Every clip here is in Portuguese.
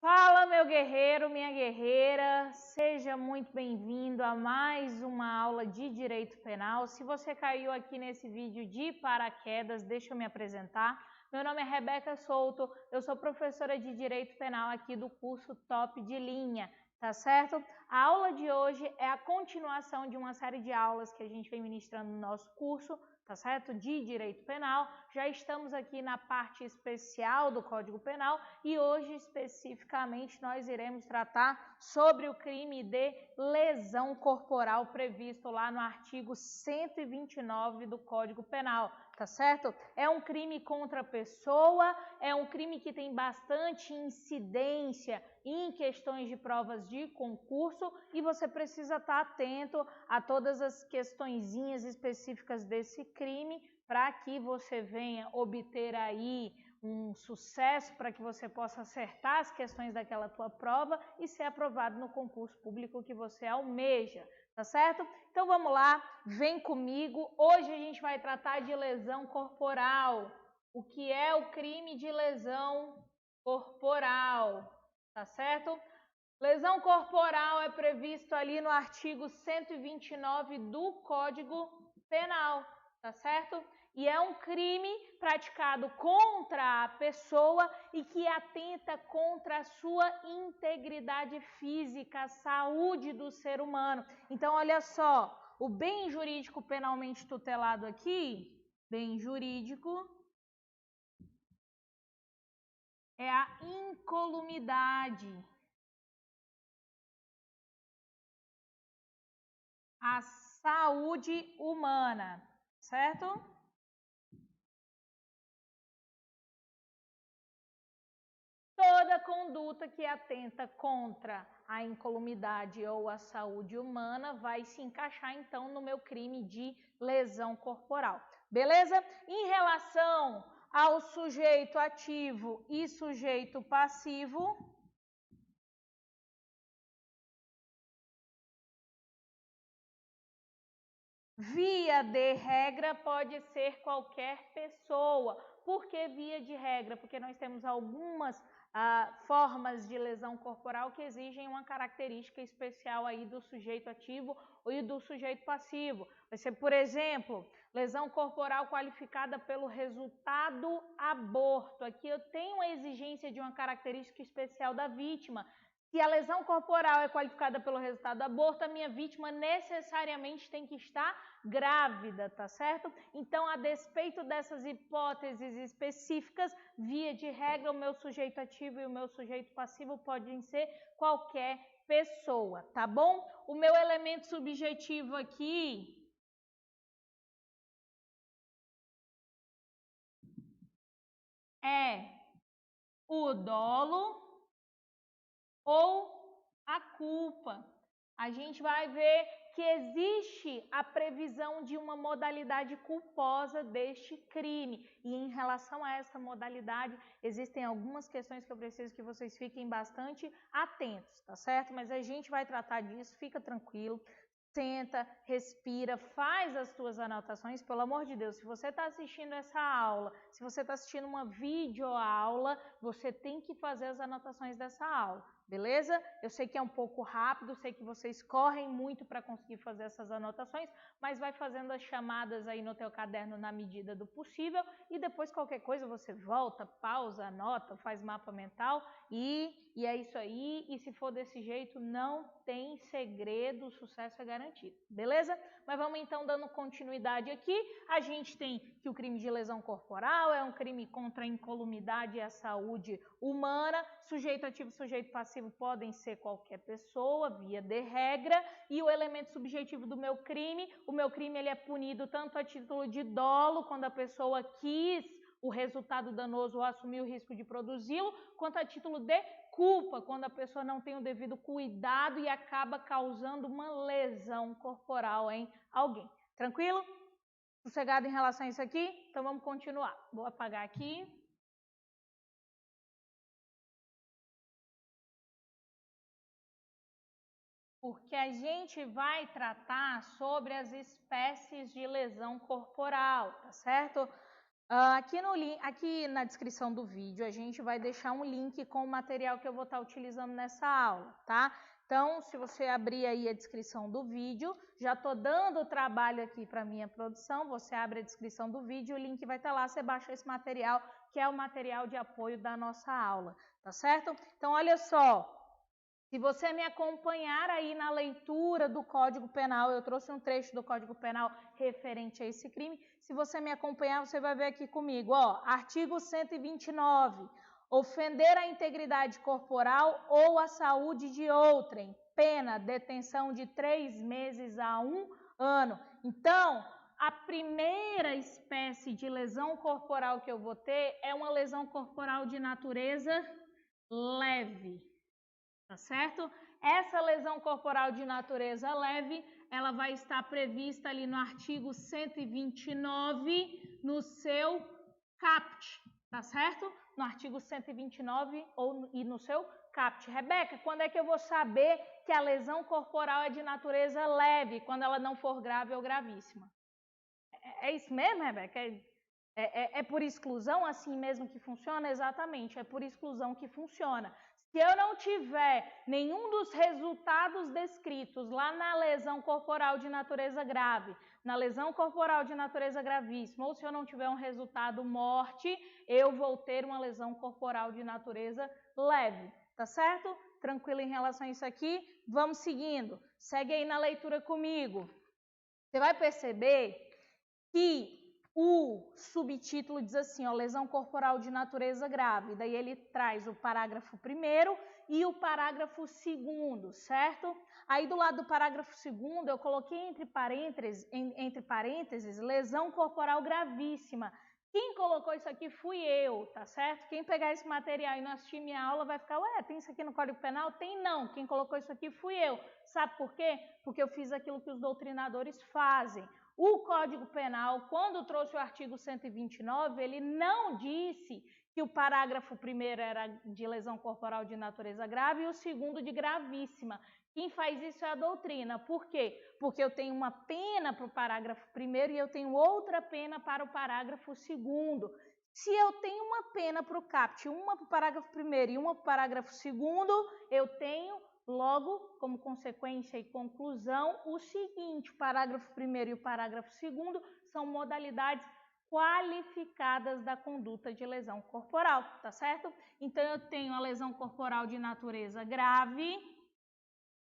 Fala, meu guerreiro, minha guerreira, seja muito bem-vindo a mais uma aula de Direito Penal. Se você caiu aqui nesse vídeo de paraquedas, deixa eu me apresentar. Meu nome é Rebeca Souto, eu sou professora de Direito Penal aqui do curso Top de Linha, tá certo? A aula de hoje é a continuação de uma série de aulas que a gente vem ministrando no nosso curso, tá certo? De Direito Penal. Já estamos aqui na parte especial do Código Penal e hoje especificamente nós iremos tratar sobre o crime de lesão corporal previsto lá no artigo 129 do Código Penal, tá certo? É um crime contra a pessoa, é um crime que tem bastante incidência em questões de provas de concurso e você precisa estar atento a todas as questõezinhas específicas desse crime para que você venha obter aí um sucesso, para que você possa acertar as questões daquela tua prova e ser aprovado no concurso público que você almeja, tá certo? Então vamos lá, vem comigo. Hoje a gente vai tratar de lesão corporal. O que é o crime de lesão corporal, tá certo? Lesão corporal é previsto ali no artigo 129 do Código Penal, tá certo? E é um crime praticado contra a pessoa e que atenta contra a sua integridade física, a saúde do ser humano. Então, olha só, o bem jurídico penalmente tutelado aqui, bem jurídico, é a incolumidade, a saúde humana, certo? Toda conduta que atenta contra a incolumidade ou a saúde humana vai se encaixar, então, no meu crime de lesão corporal. Beleza? Em relação ao sujeito ativo e sujeito passivo, via de regra pode ser qualquer pessoa. Por que via de regra? Porque nós temos algumas formas de lesão corporal que exigem uma característica especial aí do sujeito ativo e do sujeito passivo. Vai ser, por exemplo, lesão corporal qualificada pelo resultado aborto. Aqui eu tenho a exigência de uma característica especial da vítima. Se a lesão corporal é qualificada pelo resultado do aborto, a minha vítima necessariamente tem que estar grávida, tá certo? Então, a despeito dessas hipóteses específicas, via de regra, o meu sujeito ativo e o meu sujeito passivo podem ser qualquer pessoa, tá bom? O meu elemento subjetivo aqui é o dolo ou a culpa. A gente vai ver que existe a previsão de uma modalidade culposa deste crime. E em relação a essa modalidade, existem algumas questões que eu preciso que vocês fiquem bastante atentos, tá certo? Mas a gente vai tratar disso, fica tranquilo. Senta, respira, faz as tuas anotações, pelo amor de Deus. Se você está assistindo essa aula, se você está assistindo uma videoaula, você tem que fazer as anotações dessa aula. Beleza? Eu sei que é um pouco rápido, sei que vocês correm muito para conseguir fazer essas anotações, mas vai fazendo as chamadas aí no teu caderno na medida do possível e depois qualquer coisa você volta, pausa, anota, faz mapa mental e é isso aí. E se for desse jeito, não tem segredo, o sucesso é garantido. Beleza? Mas vamos então dando continuidade aqui. A gente tem que o crime de lesão corporal é um crime contra a incolumidade e a saúde humana. Sujeito ativo e sujeito passivo podem ser qualquer pessoa, via de regra, e o elemento subjetivo do meu crime, o meu crime ele é punido tanto a título de dolo, quando a pessoa quis o resultado danoso ou assumiu o risco de produzi-lo, quanto a título de culpa, quando a pessoa não tem o devido cuidado e acaba causando uma lesão corporal em alguém. Tranquilo? Sossegado em relação a isso aqui? Então vamos continuar. Vou apagar aqui. Porque a gente vai tratar sobre as espécies de lesão corporal, tá certo? Aqui na descrição do vídeo a gente vai deixar um link com o material que eu vou estar utilizando nessa aula, tá? Então, se você abrir aí a descrição do vídeo, já estou dando o trabalho aqui para minha produção, você abre a descrição do vídeo, o link vai estar lá, você baixa esse material, que é o material de apoio da nossa aula, tá certo? Então, olha só. Se você me acompanhar aí na leitura do Código Penal, eu trouxe um trecho do Código Penal referente a esse crime. Se você me acompanhar, você vai ver aqui comigo, ó, artigo 129, ofender a integridade corporal ou a saúde de outrem, pena, detenção de 3 meses a 1 ano. Então, a primeira espécie de lesão corporal que eu vou ter é uma lesão corporal de natureza leve. Tá certo? Essa lesão corporal de natureza leve, ela vai estar prevista ali no artigo 129, no seu caput, tá certo? No artigo 129 e no seu caput. Rebeca, quando é que eu vou saber que a lesão corporal é de natureza leve, quando ela não for grave ou gravíssima? É isso mesmo, Rebeca? É por exclusão assim mesmo que funciona? Exatamente, é por exclusão que funciona. Se eu não tiver nenhum dos resultados descritos lá na lesão corporal de natureza grave, na lesão corporal de natureza gravíssima, ou se eu não tiver um resultado morte, eu vou ter uma lesão corporal de natureza leve, tá certo? Tranquilo em relação a isso aqui? Vamos seguindo. Segue aí na leitura comigo. Você vai perceber que o subtítulo diz assim, ó, lesão corporal de natureza grave. Daí ele traz o parágrafo 1º e o parágrafo 2º, certo? Aí do lado do parágrafo 2º eu coloquei entre parênteses, lesão corporal gravíssima. Quem colocou isso aqui fui eu, tá certo? Quem pegar esse material e não assistir minha aula vai ficar, ué, tem isso aqui no Código Penal? Tem não, quem colocou isso aqui fui eu. Sabe por quê? Porque eu fiz aquilo que os doutrinadores fazem. O Código Penal, quando trouxe o artigo 129, ele não disse que o parágrafo 1º era de lesão corporal de natureza grave e o 2º de gravíssima. Quem faz isso é a doutrina. Por quê? Porque eu tenho uma pena para o parágrafo 1º e eu tenho outra pena para o parágrafo 2º. Se eu tenho uma pena para o caput, uma para o parágrafo 1º e uma para o parágrafo 2º, eu tenho logo, como consequência e conclusão, o seguinte, o parágrafo 1º e o parágrafo 2º são modalidades qualificadas da conduta de lesão corporal, tá certo? Então, eu tenho a lesão corporal de natureza grave.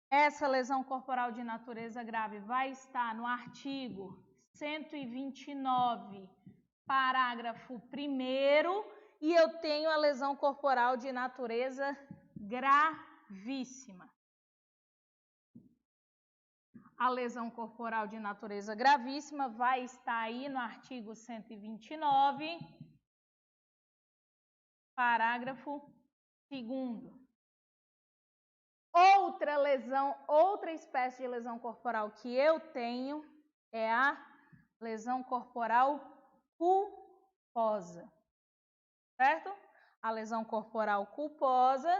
Essa lesão corporal de natureza grave vai estar no artigo 129, parágrafo 1º, e eu tenho a lesão corporal de natureza gravíssima. A lesão corporal de natureza gravíssima vai estar aí no artigo 129, parágrafo 2º. Outra espécie de lesão corporal que eu tenho é a lesão corporal culposa, certo? A lesão corporal culposa,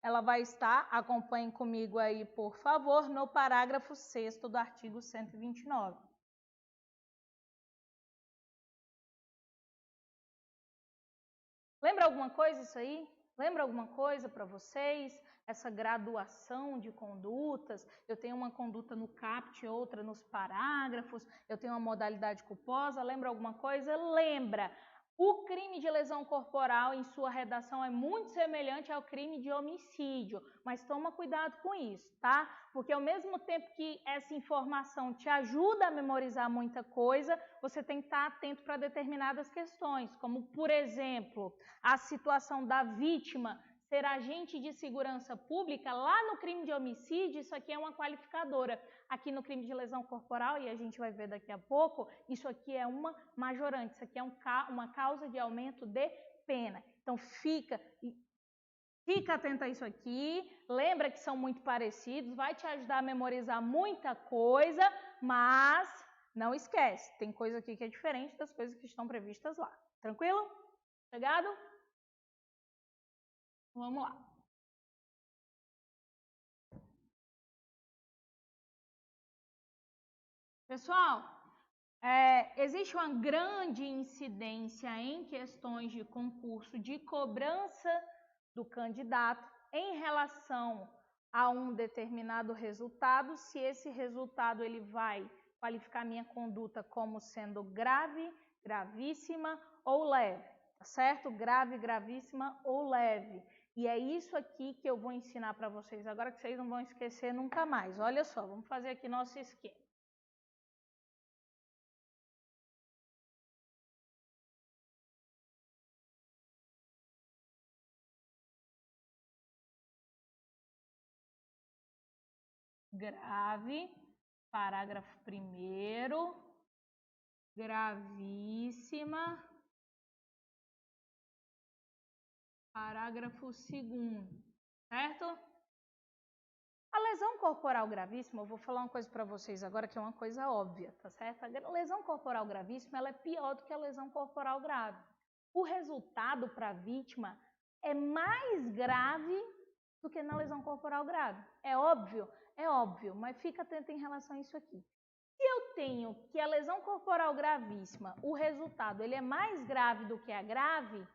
ela vai estar, acompanhem comigo aí, por favor, no parágrafo 6º do artigo 129. Lembra alguma coisa isso aí? Lembra alguma coisa para vocês? Essa graduação de condutas, eu tenho uma conduta no caput, outra nos parágrafos, eu tenho uma modalidade culposa, lembra alguma coisa? Lembra! O crime de lesão corporal, em sua redação, é muito semelhante ao crime de homicídio, mas toma cuidado com isso, tá? Porque ao mesmo tempo que essa informação te ajuda a memorizar muita coisa, você tem que estar atento para determinadas questões, como, por exemplo, a situação da vítima ser agente de segurança pública. Lá no crime de homicídio, isso aqui é uma qualificadora. Aqui no crime de lesão corporal, e a gente vai ver daqui a pouco, isso aqui é uma majorante, isso aqui é uma causa de aumento de pena. Então, fica atento a isso aqui, lembra que são muito parecidos, vai te ajudar a memorizar muita coisa, mas não esquece, tem coisa aqui que é diferente das coisas que estão previstas lá. Tranquilo? Chegado? Vamos lá. Pessoal, Existe uma grande incidência em questões de concurso de cobrança do candidato em relação a um determinado resultado, se esse resultado ele vai qualificar minha conduta como sendo grave, gravíssima ou leve, tá certo? Grave, gravíssima ou leve. E é isso aqui que eu vou ensinar para vocês agora, que vocês não vão esquecer nunca mais. Olha só, vamos fazer aqui nosso esquema. Grave, parágrafo 1º, gravíssima, parágrafo 2º, certo? A lesão corporal gravíssima, eu vou falar uma coisa para vocês agora que é uma coisa óbvia, tá certo? A lesão corporal gravíssima ela é pior do que a lesão corporal grave. O resultado para a vítima é mais grave do que na lesão corporal grave. É óbvio, mas fica atento em relação a isso aqui. Se eu tenho que a lesão corporal gravíssima, o resultado ele é mais grave do que a grave,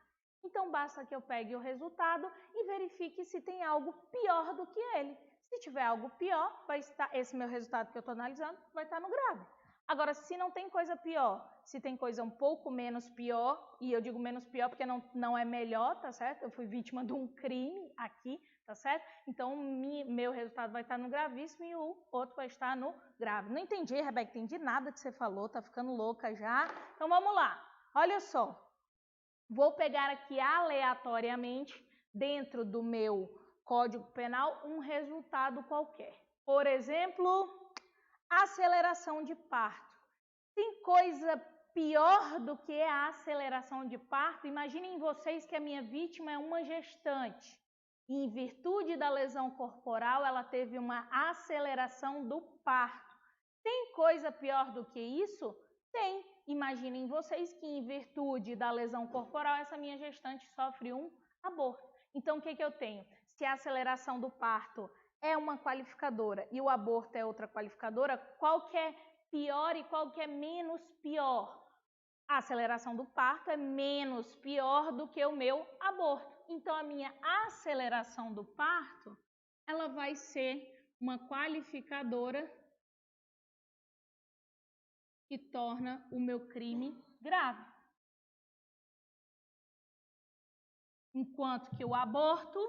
então basta que eu pegue o resultado e verifique se tem algo pior do que ele. Se tiver algo pior, vai estar, esse meu resultado que eu estou analisando vai estar no grave. Agora, se não tem coisa pior, se tem coisa um pouco menos pior, e eu digo menos pior porque não é melhor, tá certo? Eu fui vítima de um crime aqui, tá certo? Então, meu resultado vai estar no gravíssimo e o outro vai estar no grave. Não entendi, Rebeca, entendi nada que você falou, tá ficando louca já. Então, vamos lá. Olha só. Vou pegar aqui aleatoriamente, dentro do meu Código Penal, um resultado qualquer. Por exemplo, aceleração de parto. Tem coisa pior do que a aceleração de parto? Imaginem vocês que a minha vítima é uma gestante. E em virtude da lesão corporal, ela teve uma aceleração do parto. Tem coisa pior do que isso? Tem. Imaginem vocês que em virtude da lesão corporal, essa minha gestante sofre um aborto. Então, o que eu tenho? Se a aceleração do parto é uma qualificadora e o aborto é outra qualificadora, qual que é pior e qual que é menos pior? A aceleração do parto é menos pior do que o meu aborto. Então, a minha aceleração do parto, ela vai ser uma qualificadora que torna o meu crime grave. Enquanto que o aborto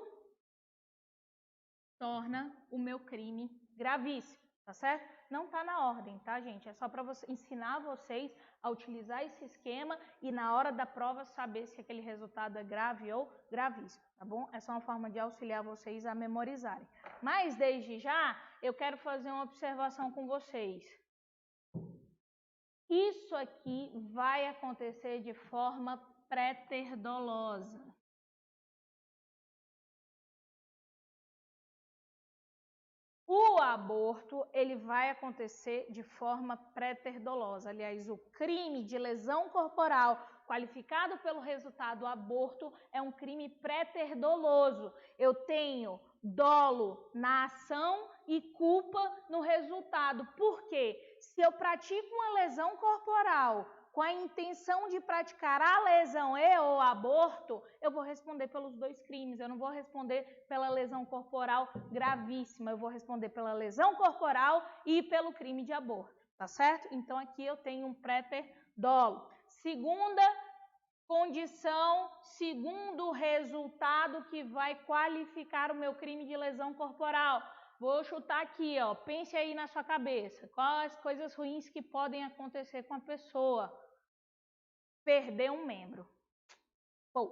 torna o meu crime gravíssimo, tá certo? Não tá na ordem, tá, gente? É só para ensinar vocês a utilizar esse esquema e na hora da prova saber se aquele resultado é grave ou gravíssimo, tá bom? Essa é uma forma de auxiliar vocês a memorizarem. Mas, desde já, eu quero fazer uma observação com vocês. Isso aqui vai acontecer de forma pré-terdolosa. O aborto, ele vai acontecer de forma pré-terdolosa. Aliás, o crime de lesão corporal qualificado pelo resultado aborto é um crime pré-terdoloso. Eu tenho dolo na ação e culpa no resultado. Por quê? Se eu pratico uma lesão corporal com a intenção de praticar a lesão e ou aborto, eu vou responder pelos dois crimes. Eu não vou responder pela lesão corporal gravíssima, eu vou responder pela lesão corporal e pelo crime de aborto, tá certo? Então, aqui eu tenho um pré-ter-dolo. Segunda condição, segundo resultado que vai qualificar o meu crime de lesão corporal. Vou chutar aqui, ó. Pense aí na sua cabeça. Quais as coisas ruins que podem acontecer com a pessoa? Perder um membro. Pô,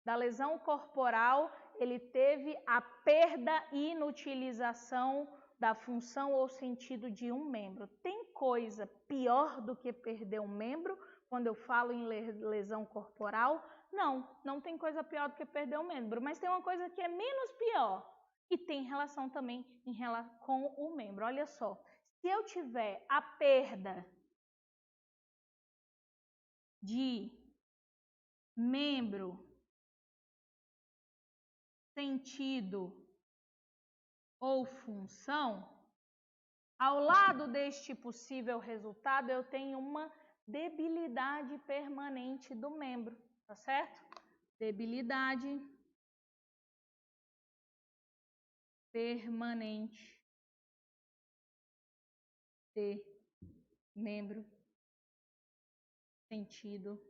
da lesão corporal, ele teve a perda e inutilização da função ou sentido de um membro. Tem coisa pior do que perder um membro quando eu falo em lesão corporal? Não, não tem coisa pior do que perder um membro, mas tem uma coisa que é menos pior e tem relação também com o membro. Olha só, se eu tiver a perda de membro, sentido ou função, ao lado deste possível resultado eu tenho uma debilidade permanente do membro, tá certo? Debilidade permanente de membro, sentido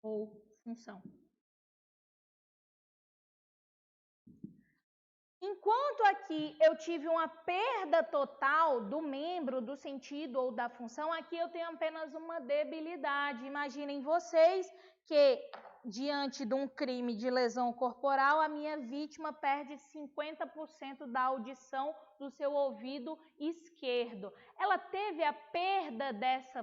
ou função. Enquanto aqui eu tive uma perda total do membro, do sentido ou da função, aqui eu tenho apenas uma debilidade. Imaginem vocês que, diante de um crime de lesão corporal, a minha vítima perde 50% da audição do seu ouvido esquerdo. Ela teve a perda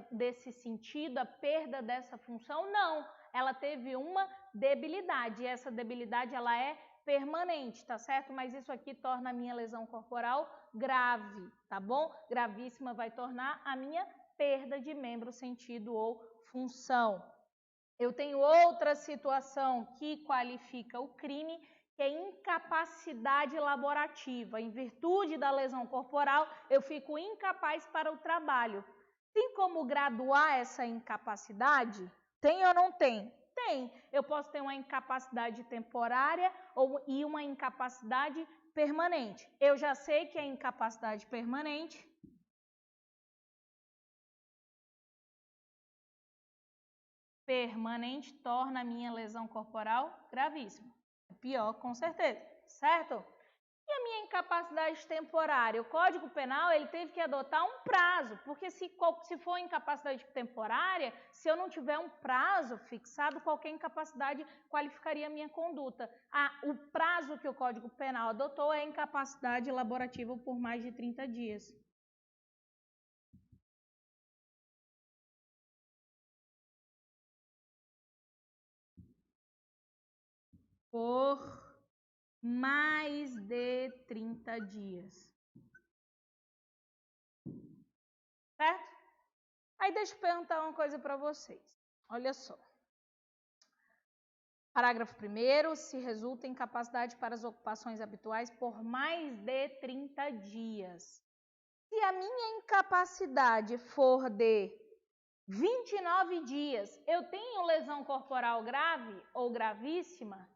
desse sentido, a perda dessa função? Não. Ela teve uma debilidade. E essa debilidade ela é permanente, tá certo? Mas isso aqui torna a minha lesão corporal grave, tá bom? Gravíssima vai tornar a minha perda de membro, sentido ou função. Eu tenho outra situação que qualifica o crime, que é incapacidade laborativa. Em virtude da lesão corporal, eu fico incapaz para o trabalho. Tem como graduar essa incapacidade? Tem ou não tem? Tem. Eu posso ter uma incapacidade temporária e uma incapacidade permanente. Eu já sei que a incapacidade permanente torna a minha lesão corporal gravíssima. É pior, com certeza, certo? E a minha incapacidade temporária? O Código Penal ele teve que adotar um prazo, porque se for incapacidade temporária, se eu não tiver um prazo fixado, qualquer incapacidade qualificaria a minha conduta. O prazo que o Código Penal adotou é incapacidade laborativa por mais de 30 dias. Por mais de 30 dias. Certo? Aí deixa eu perguntar uma coisa para vocês. Olha só. Parágrafo 1º, se resulta incapacidade para as ocupações habituais por mais de 30 dias. Se a minha incapacidade for de 29 dias, eu tenho lesão corporal grave ou gravíssima?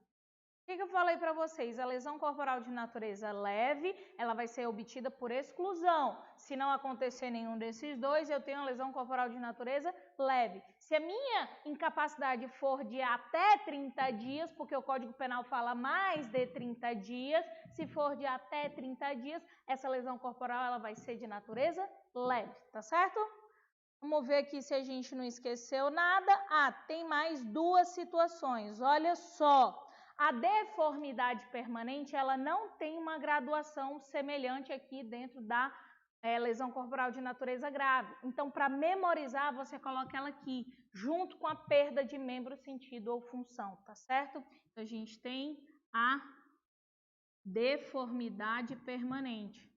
O que eu falei para vocês? A lesão corporal de natureza leve, ela vai ser obtida por exclusão. Se não acontecer nenhum desses dois, eu tenho a lesão corporal de natureza leve. Se a minha incapacidade for de até 30 dias, porque o Código Penal fala mais de 30 dias, se for de até 30 dias, essa lesão corporal ela vai ser de natureza leve, tá certo? Vamos ver aqui se a gente não esqueceu nada. Tem mais duas situações, olha só. A deformidade permanente, ela não tem uma graduação semelhante aqui dentro da lesão corporal de natureza grave. Então, para memorizar, você coloca ela aqui, junto com a perda de membro, sentido ou função, tá certo? Então, a gente tem a deformidade permanente.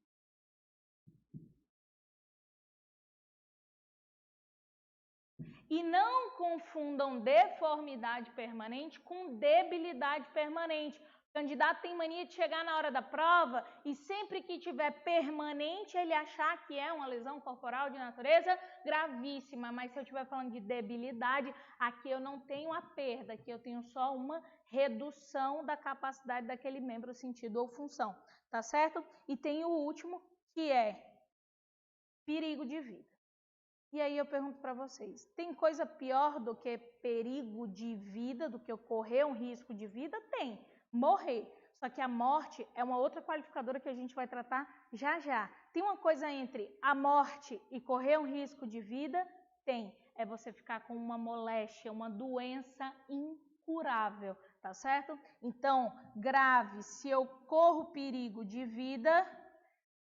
E não confundam deformidade permanente com debilidade permanente. O candidato tem mania de chegar na hora da prova e sempre que tiver permanente, ele achar que é uma lesão corporal de natureza gravíssima. Mas se eu estiver falando de debilidade, aqui eu não tenho a perda, aqui eu tenho só uma redução da capacidade daquele membro, sentido ou função. Tá certo? E tem o último, que é perigo de vida. E aí eu pergunto para vocês, tem coisa pior do que perigo de vida, do que eu correr um risco de vida? Tem, morrer. Só que a morte é uma outra qualificadora que a gente vai tratar já já. Tem uma coisa entre a morte e correr um risco de vida? Tem. É você ficar com uma moléstia, uma doença incurável, tá certo? Então, grave, se eu corro perigo de vida,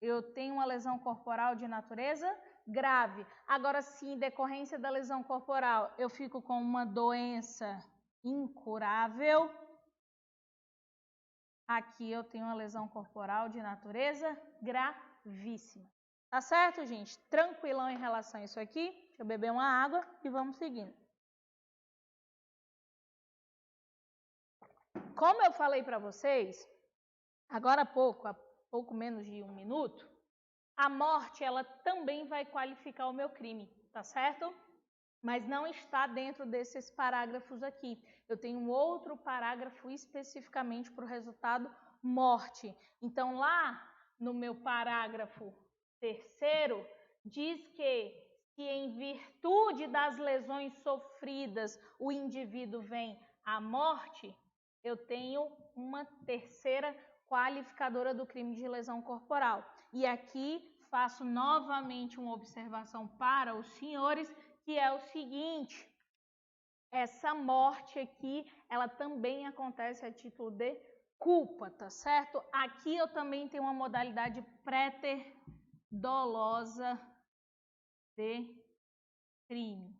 eu tenho uma lesão corporal de natureza grave. Agora, se em decorrência da lesão corporal eu fico com uma doença incurável, aqui eu tenho uma lesão corporal de natureza gravíssima. Tá certo, gente? Tranquilão em relação a isso aqui. Deixa eu beber uma água e vamos seguindo. Como eu falei para vocês, agora há pouco menos de 1 minuto, a morte, ela também vai qualificar o meu crime, tá certo? mas não está dentro desses parágrafos aqui. Eu tenho outro parágrafo especificamente para o resultado morte. Então, lá no meu parágrafo 3º, diz que se em virtude das lesões sofridas o indivíduo vem à morte, eu tenho uma terceira qualificadora do crime de lesão corporal. E aqui faço novamente uma observação para os senhores, que é o seguinte: essa morte aqui, ela também acontece a título de culpa, tá certo? Aqui eu também tenho uma modalidade préter-dolosa de crime.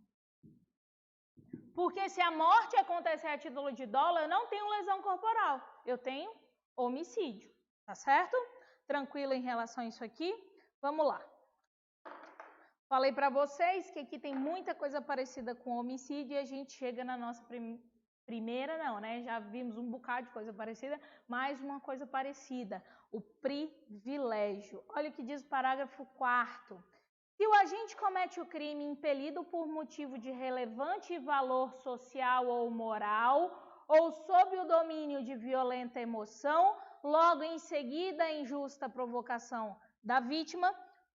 Porque se a morte acontecer a título de dolo, eu não tenho lesão corporal, eu tenho homicídio, tá certo? Tranquilo em relação a isso aqui? Vamos lá. Falei para vocês que aqui tem muita coisa parecida com homicídio e a gente chega na nossa primeira, não, né? Já vimos um bocado de coisa parecida, mais uma coisa parecida, o privilégio. Olha o que diz o parágrafo 4º. Se o agente comete o crime impelido por motivo de relevante valor social ou moral, ou sob o domínio de violenta emoção, logo em seguida a injusta provocação da vítima,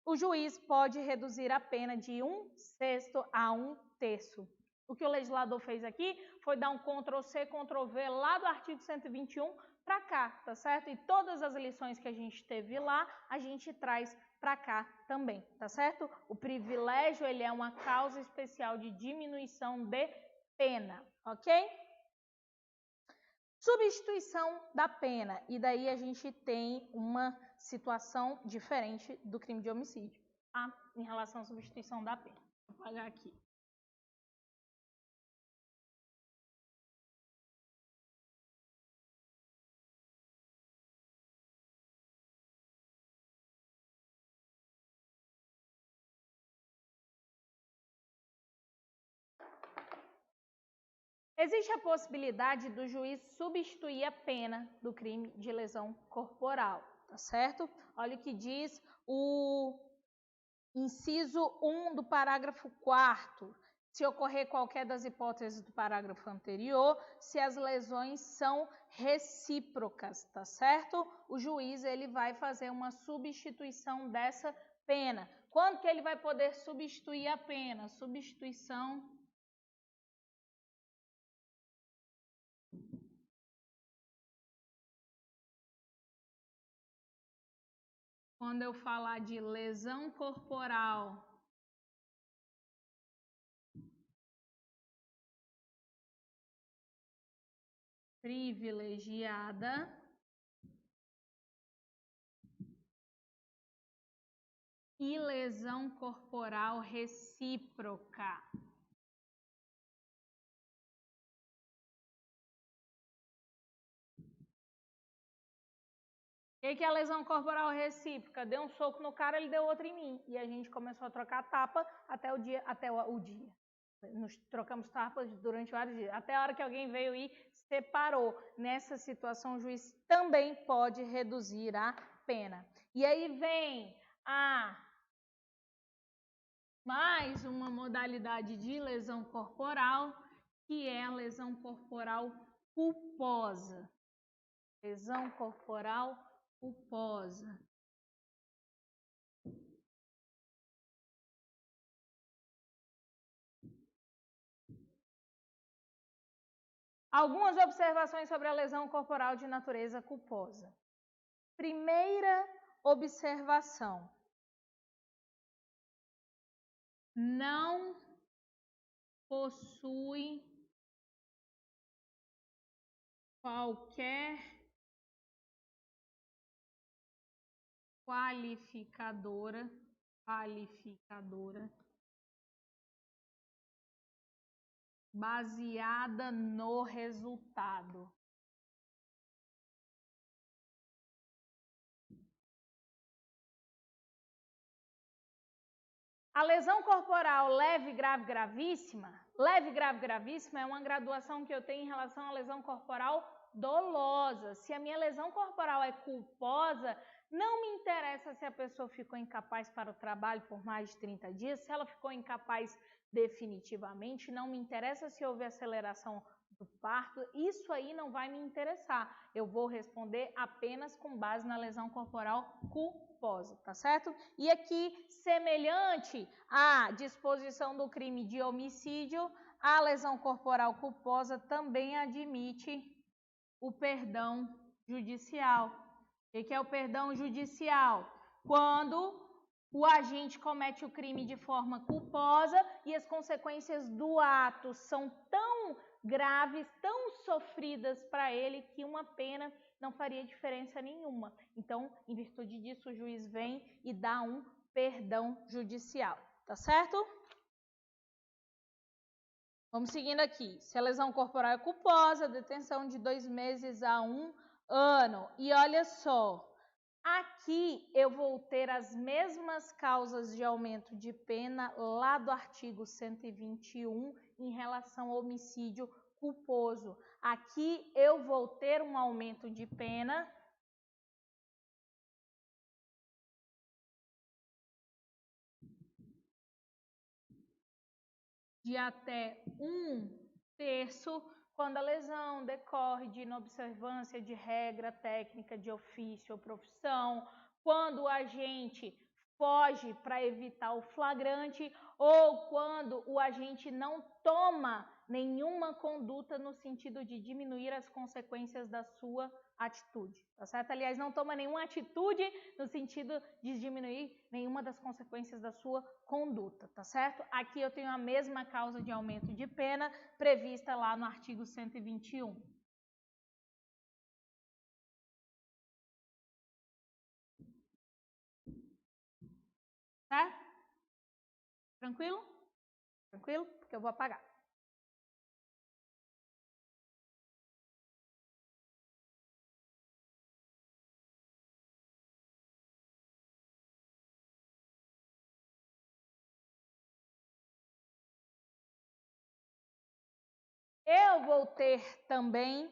o juiz pode reduzir a pena de 1/6 a 1/3. O que o legislador fez aqui foi dar um Ctrl+C, Ctrl+V lá do artigo 121 para cá, tá certo? E todas as lições que a gente teve lá, a gente traz para cá também, tá certo? O privilégio, ele é uma causa especial de diminuição de pena, ok? Substituição da pena, e daí a gente tem uma situação diferente do crime de homicídio, tá? Em relação à substituição da pena. Vou apagar aqui. Existe a possibilidade do juiz substituir a pena do crime de lesão corporal, tá certo? Olha o que diz o inciso 1 do parágrafo 4º. Se ocorrer qualquer das hipóteses do parágrafo anterior, se as lesões são recíprocas, tá certo? O juiz, ele vai fazer uma substituição dessa pena. Quando que ele vai poder substituir a pena? Substituição quando eu falar de lesão corporal privilegiada e lesão corporal recíproca. O que é a lesão corporal recíproca? Deu um soco no cara, ele deu outro em mim. E a gente começou a trocar tapa até o dia. Nos trocamos tapas durante vários dias. Até a hora que alguém veio e separou. Nessa situação, o juiz também pode reduzir a pena. E aí vem mais uma modalidade de lesão corporal, que é a lesão corporal culposa. Lesão corporal culposa. Algumas observações sobre a lesão corporal de natureza culposa. Primeira observação: não possui qualquer qualificadora baseada no resultado. A lesão corporal leve, grave, gravíssima. Leve, grave, gravíssima é uma graduação que eu tenho em relação à lesão corporal dolosa. Se a minha lesão corporal é culposa, não me interessa se a pessoa ficou incapaz para o trabalho por mais de 30 dias, se ela ficou incapaz definitivamente, não me interessa se houve aceleração do parto, isso aí não vai me interessar. Eu vou responder apenas com base na lesão corporal culposa, tá certo? E aqui, semelhante à disposição do crime de homicídio, a lesão corporal culposa também admite o perdão judicial. O que é o perdão judicial? Quando o agente comete o crime de forma culposa e as consequências do ato são tão graves, tão sofridas para ele, que uma pena não faria diferença nenhuma. Então, em virtude disso, o juiz vem e dá um perdão judicial, tá certo? Vamos seguindo aqui. Se a lesão corporal é culposa, detenção de 2 meses a 1 ano. E olha só, aqui eu vou ter as mesmas causas de aumento de pena lá do artigo 121 em relação ao homicídio culposo. Aqui eu vou ter um aumento de pena de até 1/3 quando a lesão decorre de inobservância de regra técnica de ofício ou profissão, quando o agente foge para evitar o flagrante ou quando o agente não toma nenhuma conduta no sentido de diminuir as consequências da sua atitude, tá certo? Aliás, não toma nenhuma atitude no sentido de diminuir nenhuma das consequências da sua conduta, tá certo? Aqui eu tenho a mesma causa de aumento de pena prevista lá no artigo 121. Tá? Tranquilo? Tranquilo? Porque eu vou apagar. Eu vou ter também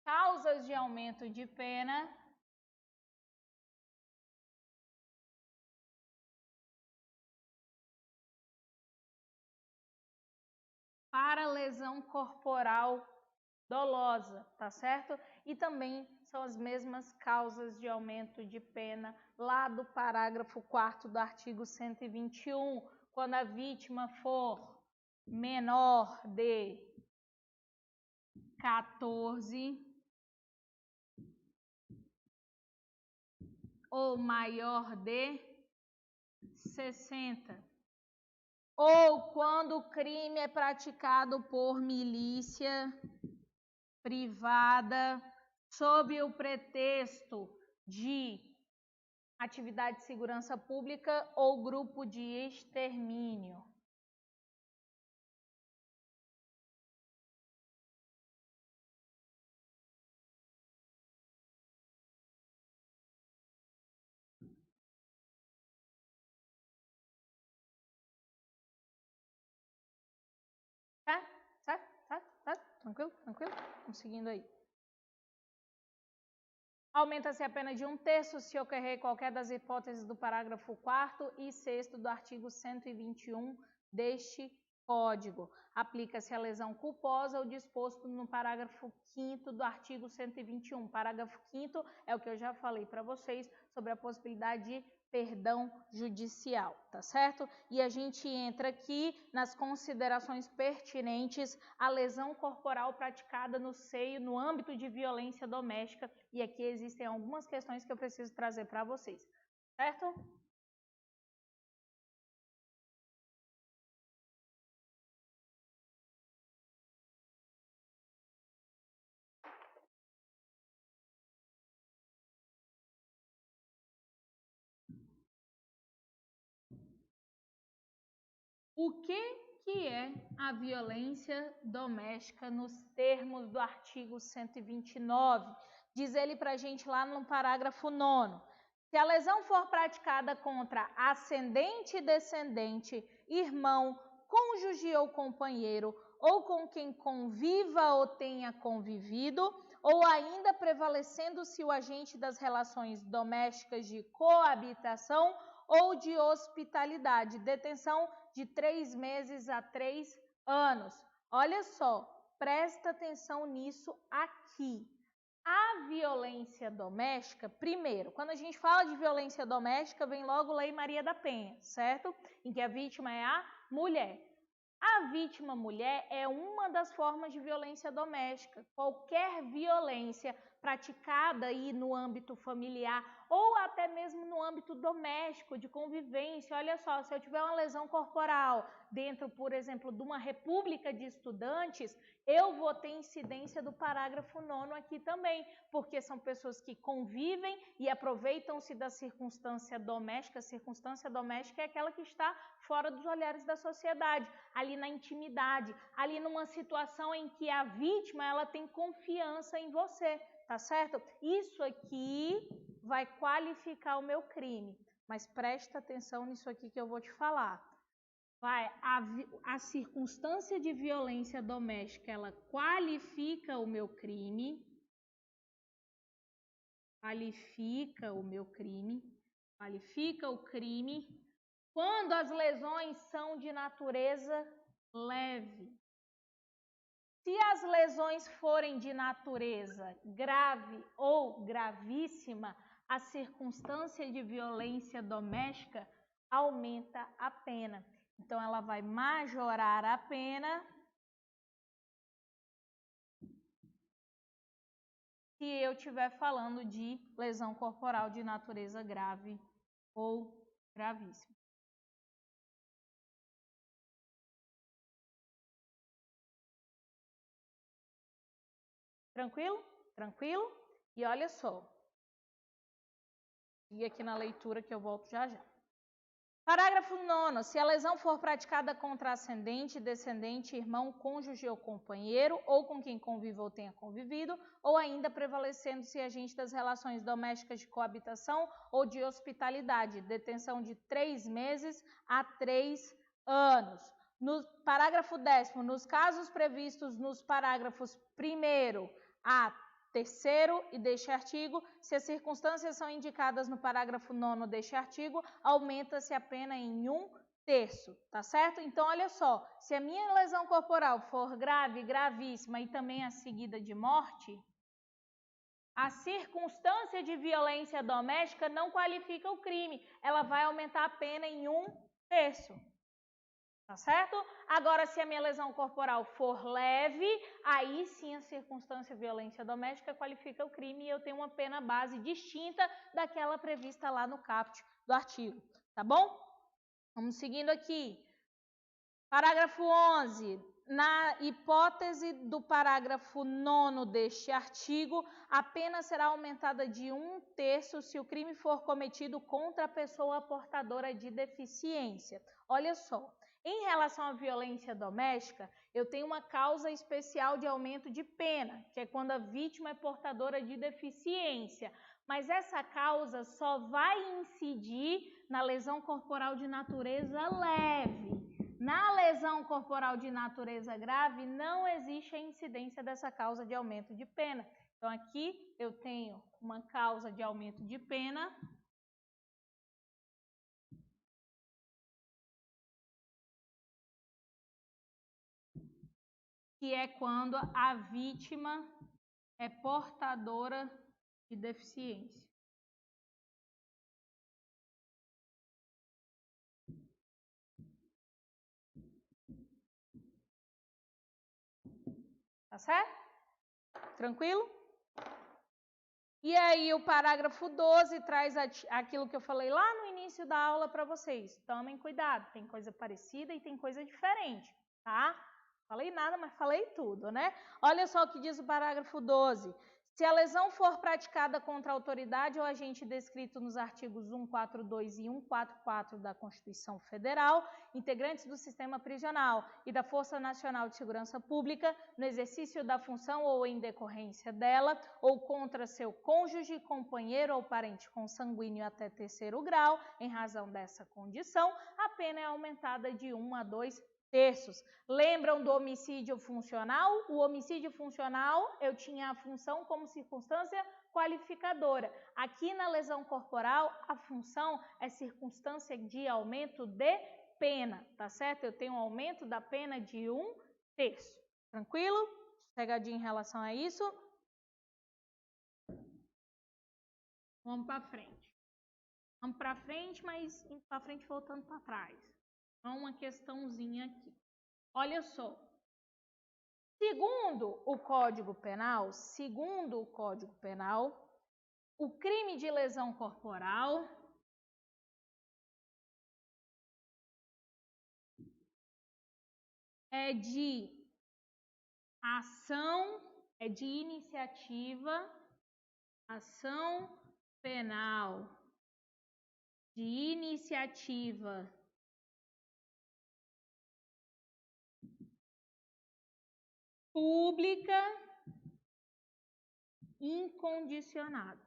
causas de aumento de pena para lesão corporal dolosa, tá certo? E também são as mesmas causas de aumento de pena lá do parágrafo 4º do artigo 121, quando a vítima for menor de 14 ou maior de 60. Ou quando o crime é praticado por milícia privada sob o pretexto de atividade de segurança pública ou grupo de extermínio. Tá? Tranquilo? Tranquilo? Vamos seguindo aí. Aumenta-se a pena de 1/3 se ocorrer qualquer das hipóteses do parágrafo 4º e 6º do artigo 121 deste Código. Aplica-se a lesão culposa o disposto no parágrafo 5º do artigo 121. Parágrafo 5º é o que eu já falei para vocês sobre a possibilidade de perdão judicial, tá certo? E a gente entra aqui nas considerações pertinentes à lesão corporal praticada no seio, no âmbito de violência doméstica, e aqui existem algumas questões que eu preciso trazer para vocês, certo? O que é a violência doméstica nos termos do artigo 129? Diz ele para a gente lá no parágrafo 9º. Se a lesão for praticada contra ascendente, descendente, irmão, cônjuge ou companheiro, ou com quem conviva ou tenha convivido, ou ainda prevalecendo-se o agente das relações domésticas de coabitação, ou de hospitalidade, detenção de 3 meses a 3 anos. Olha só, presta atenção nisso aqui. A violência doméstica, primeiro, quando a gente fala de violência doméstica, vem logo Lei Maria da Penha, certo? Em que a vítima é a mulher. A vítima mulher é uma das formas de violência doméstica. Qualquer violência praticada aí no âmbito familiar ou até mesmo no âmbito doméstico, de convivência. Olha só, se eu tiver uma lesão corporal dentro, por exemplo, de uma república de estudantes, eu vou ter incidência do parágrafo 9º aqui também, porque são pessoas que convivem e aproveitam-se da circunstância doméstica. A circunstância doméstica é aquela que está fora dos olhares da sociedade, ali na intimidade, ali numa situação em que a vítima ela tem confiança em você, tá certo? Isso aqui vai qualificar o meu crime, mas presta atenção nisso aqui que eu vou te falar. A circunstância de violência doméstica, ela qualifica o meu crime, qualifica o crime quando as lesões são de natureza leve. Se as lesões forem de natureza grave ou gravíssima, a circunstância de violência doméstica aumenta a pena. Então, ela vai majorar a pena se eu estiver falando de lesão corporal de natureza grave ou gravíssima. Tranquilo? Tranquilo? E olha só. E aqui na leitura que eu volto já já. Parágrafo 9º. Se a lesão for praticada contra ascendente, descendente, irmão, cônjuge ou companheiro, ou com quem convive ou tenha convivido, ou ainda prevalecendo-se agente das relações domésticas de coabitação ou de hospitalidade, detenção de 3 meses a 3 anos. No parágrafo 10º, nos casos previstos nos parágrafos 1º a 3º e deste artigo, se as circunstâncias são indicadas no parágrafo 9º deste artigo, aumenta-se a pena em 1/3, tá certo? Então, olha só, se a minha lesão corporal for grave, gravíssima e também a seguida de morte, a circunstância de violência doméstica não qualifica o crime, ela vai aumentar a pena em 1/3. Tá certo? Agora, se a minha lesão corporal for leve, aí sim a circunstância de violência doméstica qualifica o crime e eu tenho uma pena base distinta daquela prevista lá no caput do artigo. Tá bom? Vamos seguindo aqui. Parágrafo 11. Na hipótese do parágrafo 9º deste artigo, a pena será aumentada de 1/3 se o crime for cometido contra a pessoa portadora de deficiência. Olha só. Em relação à violência doméstica, eu tenho uma causa especial de aumento de pena, que é quando a vítima é portadora de deficiência. Mas essa causa só vai incidir na lesão corporal de natureza leve. Na lesão corporal de natureza grave, não existe a incidência dessa causa de aumento de pena. Então, aqui eu tenho uma causa de aumento de pena, que é quando a vítima é portadora de deficiência. Tá certo? Tranquilo? E aí o parágrafo 12 traz aquilo que eu falei lá no início da aula para vocês. Tomem cuidado, tem coisa parecida e tem coisa diferente, tá? Falei nada, mas falei tudo, né? Olha só o que diz o parágrafo 12. Se a lesão for praticada contra a autoridade ou agente descrito nos artigos 142 e 144 da Constituição Federal, integrantes do sistema prisional e da Força Nacional de Segurança Pública, no exercício da função ou em decorrência dela, ou contra seu cônjuge, companheiro ou parente consanguíneo até 3º grau, em razão dessa condição, a pena é aumentada de 1 a 2 terços. Lembram do homicídio funcional? O homicídio funcional, eu tinha a função como circunstância qualificadora. Aqui na lesão corporal, a função é circunstância de aumento de pena, tá certo? Eu tenho um aumento da pena de 1/3. Tranquilo? Pegadinha em relação a isso? Vamos para frente. Vamos para frente, mas indo para frente voltando para trás. Há uma questãozinha aqui. Olha só. Segundo o Código Penal, o crime de lesão corporal é de ação, é de iniciativa, ação penal de iniciativa pública incondicionada.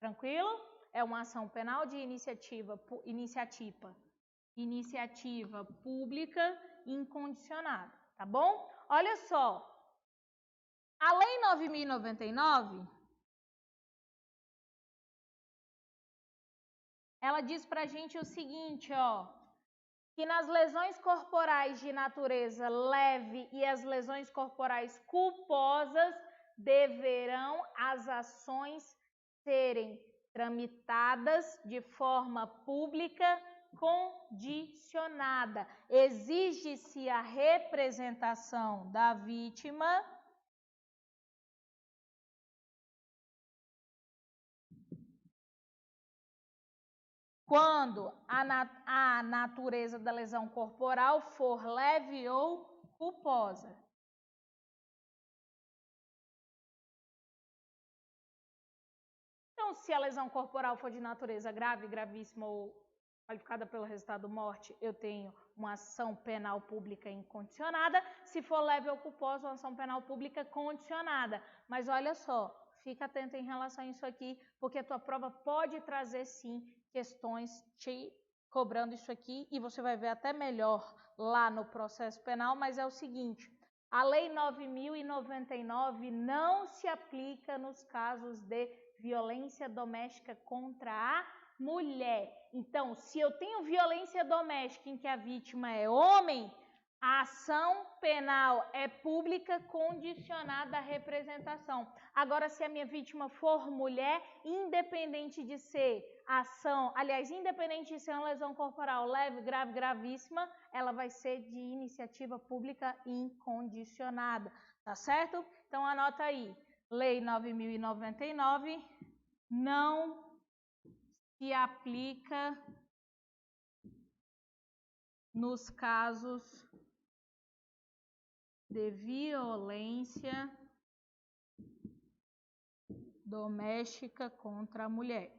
Tranquilo? É uma ação penal de iniciativa pública incondicionada, tá bom? Olha só, a Lei 9.099, ela diz pra gente o seguinte, ó, que nas lesões corporais de natureza leve e as lesões corporais culposas deverão as ações serem tramitadas de forma pública condicionada. Exige-se a representação da vítima quando a natureza da lesão corporal for leve ou culposa. Então, se a lesão corporal for de natureza grave, gravíssima ou qualificada pelo resultado morte, eu tenho uma ação penal pública incondicionada. Se for leve ou culposa, uma ação penal pública condicionada. Mas olha só, fica atento em relação a isso aqui, porque a tua prova pode trazer, sim, questões te cobrando isso aqui, e você vai ver até melhor lá no processo penal, mas é o seguinte, a Lei 9.099 não se aplica nos casos de violência doméstica contra a mulher. Então, se eu tenho violência doméstica em que a vítima é homem, a ação penal é pública condicionada à representação. Agora, se a minha vítima for mulher, independente de ser independente de ser uma lesão corporal leve, grave, gravíssima, ela vai ser de iniciativa pública incondicionada, tá certo? Então, anota aí. Lei 9.099 não se aplica nos casos de violência doméstica contra a mulher.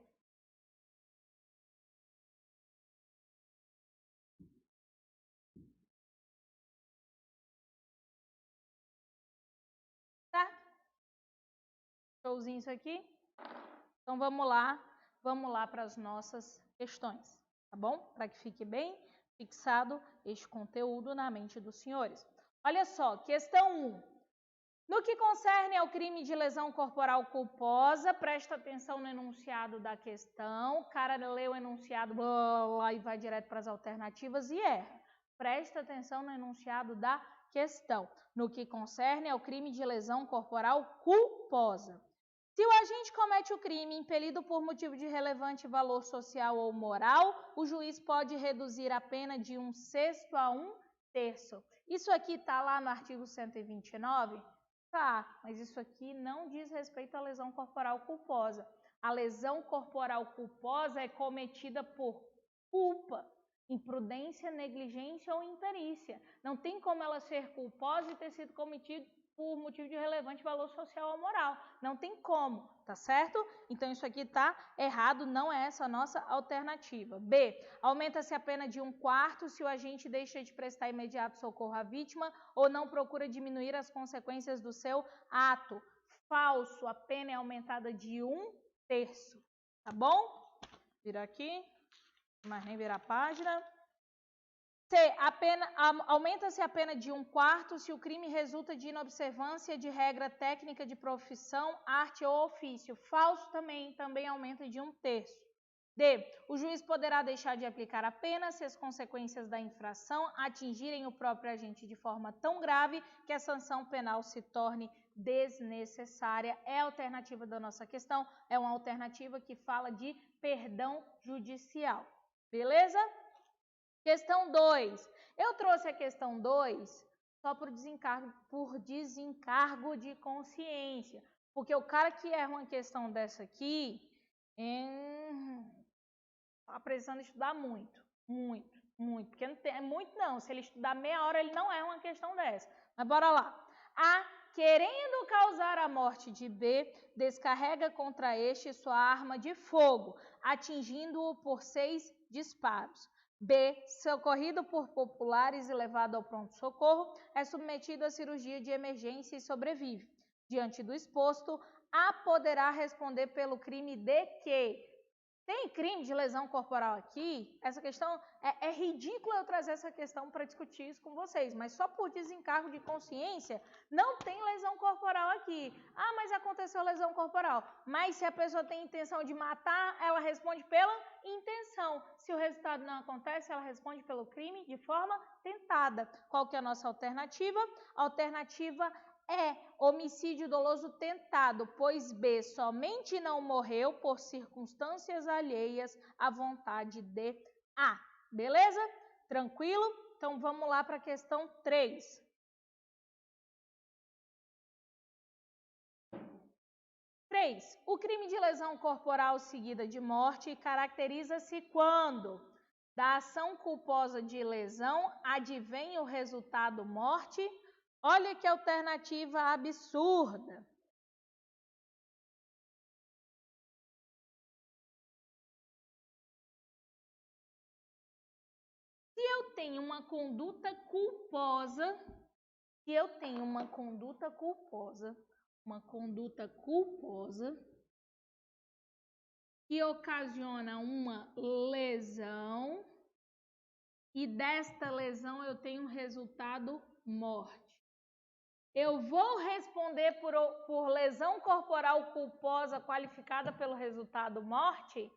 Tá? Showzinho isso aqui? Então vamos lá para as nossas questões, tá bom? Para que fique bem fixado este conteúdo na mente dos senhores. Olha só, questão 1. No que concerne ao crime de lesão corporal culposa, presta atenção no enunciado da questão. O cara lê o enunciado e vai direto para as alternativas e erra. Presta atenção no enunciado da questão. No que concerne ao crime de lesão corporal culposa. Se o agente comete o crime impelido por motivo de relevante valor social ou moral, o juiz pode reduzir a pena de 1/6 a 1/3. Isso aqui está lá no artigo 129? Tá, mas isso aqui não diz respeito à lesão corporal culposa. A lesão corporal culposa é cometida por culpa, imprudência, negligência ou imperícia. Não tem como ela ser culposa e ter sido cometida por motivo de relevante valor social ou moral. Não tem como, tá certo? Então isso aqui tá errado, não é essa a nossa alternativa. B. Aumenta-se a pena de 1/4 se o agente deixa de prestar imediato socorro à vítima ou não procura diminuir as consequências do seu ato. Falso, a pena é aumentada de 1/3. Tá bom? Vira aqui, mas nem virar a página. C. Aumenta-se a pena de 1/4 se o crime resulta de inobservância de regra técnica de profissão, arte ou ofício. Falso também aumenta de 1/3. D. O juiz poderá deixar de aplicar a pena se as consequências da infração atingirem o próprio agente de forma tão grave que a sanção penal se torne desnecessária. É a alternativa da nossa questão, é uma alternativa que fala de perdão judicial. Beleza? Questão 2. Eu trouxe a questão 2 só por desencargo de consciência. Porque o cara que erra uma questão dessa aqui, está precisando estudar muito. Porque não tem muito não. Se ele estudar meia hora, ele não erra uma questão dessa. Mas bora lá. A, querendo causar a morte de B, descarrega contra este sua arma de fogo, atingindo-o por 6 disparos. B, socorrido por populares e levado ao pronto-socorro, é submetido à cirurgia de emergência e sobrevive. Diante do exposto, A poderá responder pelo crime de que? Tem crime de lesão corporal aqui? Essa questão, é ridículo eu trazer essa questão para discutir isso com vocês, mas só por desencargo de consciência, não tem lesão corporal aqui. Ah, mas aconteceu lesão corporal. Mas se a pessoa tem intenção de matar, ela responde pela intenção. Se o resultado não acontece, ela responde pelo crime de forma tentada. Qual que é a nossa alternativa? A alternativa é homicídio doloso tentado, pois B somente não morreu por circunstâncias alheias à vontade de A. Beleza? Tranquilo? Então vamos lá para a questão 3. 3. O crime de lesão corporal seguida de morte caracteriza-se quando da ação culposa de lesão advém o resultado morte. Olha que alternativa absurda. Se eu tenho uma conduta culposa, que ocasiona uma lesão e desta lesão eu tenho resultado morte. Eu vou responder por lesão corporal culposa qualificada pelo resultado morte?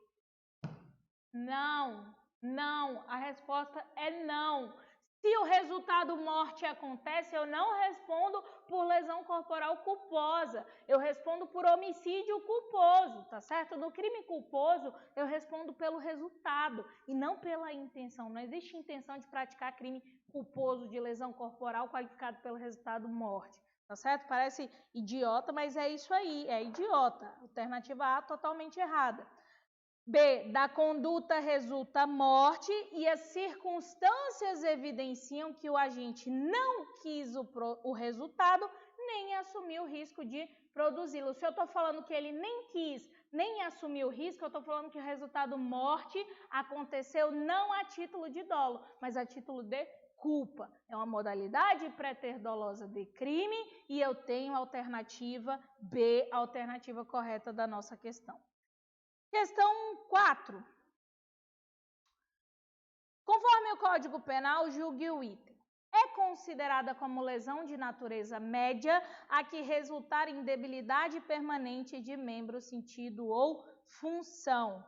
Não. A resposta é não. Se o resultado morte acontece, eu não respondo por lesão corporal culposa. Eu respondo por homicídio culposo, tá certo? No crime culposo, eu respondo pelo resultado e não pela intenção. Não existe intenção de praticar crime culposo de lesão corporal qualificado pelo resultado morte, tá certo? Parece idiota, mas é isso aí, é idiota. Alternativa A, totalmente errada. B, da conduta resulta morte e as circunstâncias evidenciam que o agente não quis o resultado nem assumiu o risco de produzi-lo. Se eu estou falando que ele nem quis, nem assumiu o risco, eu estou falando que o resultado morte aconteceu não a título de dolo, mas a título de culpa. É uma modalidade pré-dolosa de crime e eu tenho a alternativa B, a alternativa correta da nossa questão. Questão 4. Conforme o Código Penal, julgue o item. É considerada como lesão de natureza média a que resultar em debilidade permanente de membro, sentido ou função.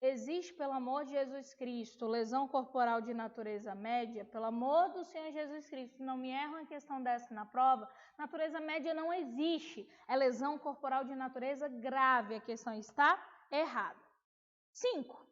Existe, pelo amor de Jesus Cristo, lesão corporal de natureza média? Pelo amor do Senhor Jesus Cristo, não me erra uma questão dessa na prova. Natureza média não existe. É lesão corporal de natureza grave. A questão está errada. 5.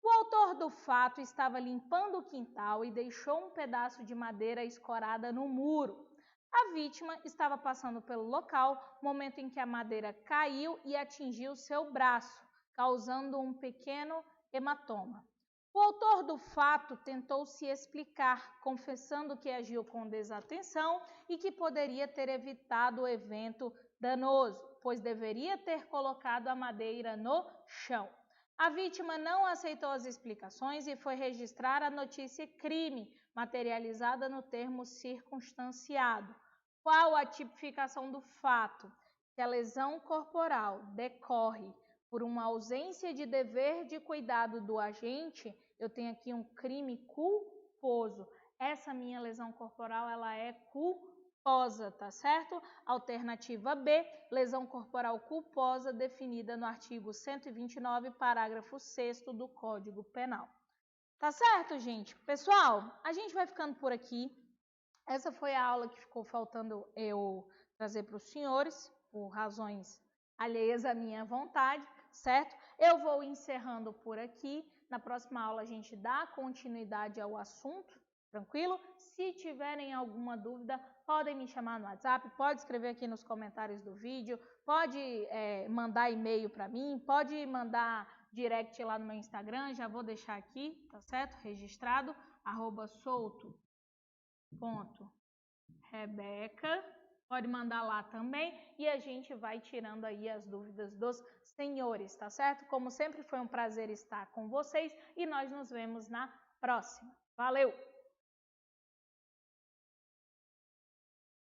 O autor do fato estava limpando o quintal e deixou um pedaço de madeira escorada no muro. A vítima estava passando pelo local, momento em que a madeira caiu e atingiu seu braço, causando um pequeno hematoma. O autor do fato tentou se explicar, confessando que agiu com desatenção e que poderia ter evitado o evento danoso, pois deveria ter colocado a madeira no chão. A vítima não aceitou as explicações e foi registrar a notícia crime, materializada no termo circunstanciado. Qual a tipificação do fato? Que a lesão corporal decorre por uma ausência de dever de cuidado do agente, eu tenho aqui um crime culposo. Essa minha lesão corporal, ela é culposa, tá certo? Alternativa B, lesão corporal culposa definida no artigo 129, parágrafo 6º do Código Penal. Tá certo, gente? Pessoal, a gente vai ficando por aqui. Essa foi a aula que ficou faltando eu trazer para os senhores, por razões alheias à minha vontade, certo? Eu vou encerrando por aqui. Na próxima aula a gente dá continuidade ao assunto, tranquilo? Se tiverem alguma dúvida, podem me chamar no WhatsApp, pode escrever aqui nos comentários do vídeo, pode mandar e-mail para mim, pode mandar direct lá no meu Instagram, já vou deixar aqui, tá certo? Registrado, @souto.rebeca, pode mandar lá também e a gente vai tirando aí as dúvidas dos senhores, tá certo? Como sempre, foi um prazer estar com vocês e nós nos vemos na próxima. Valeu!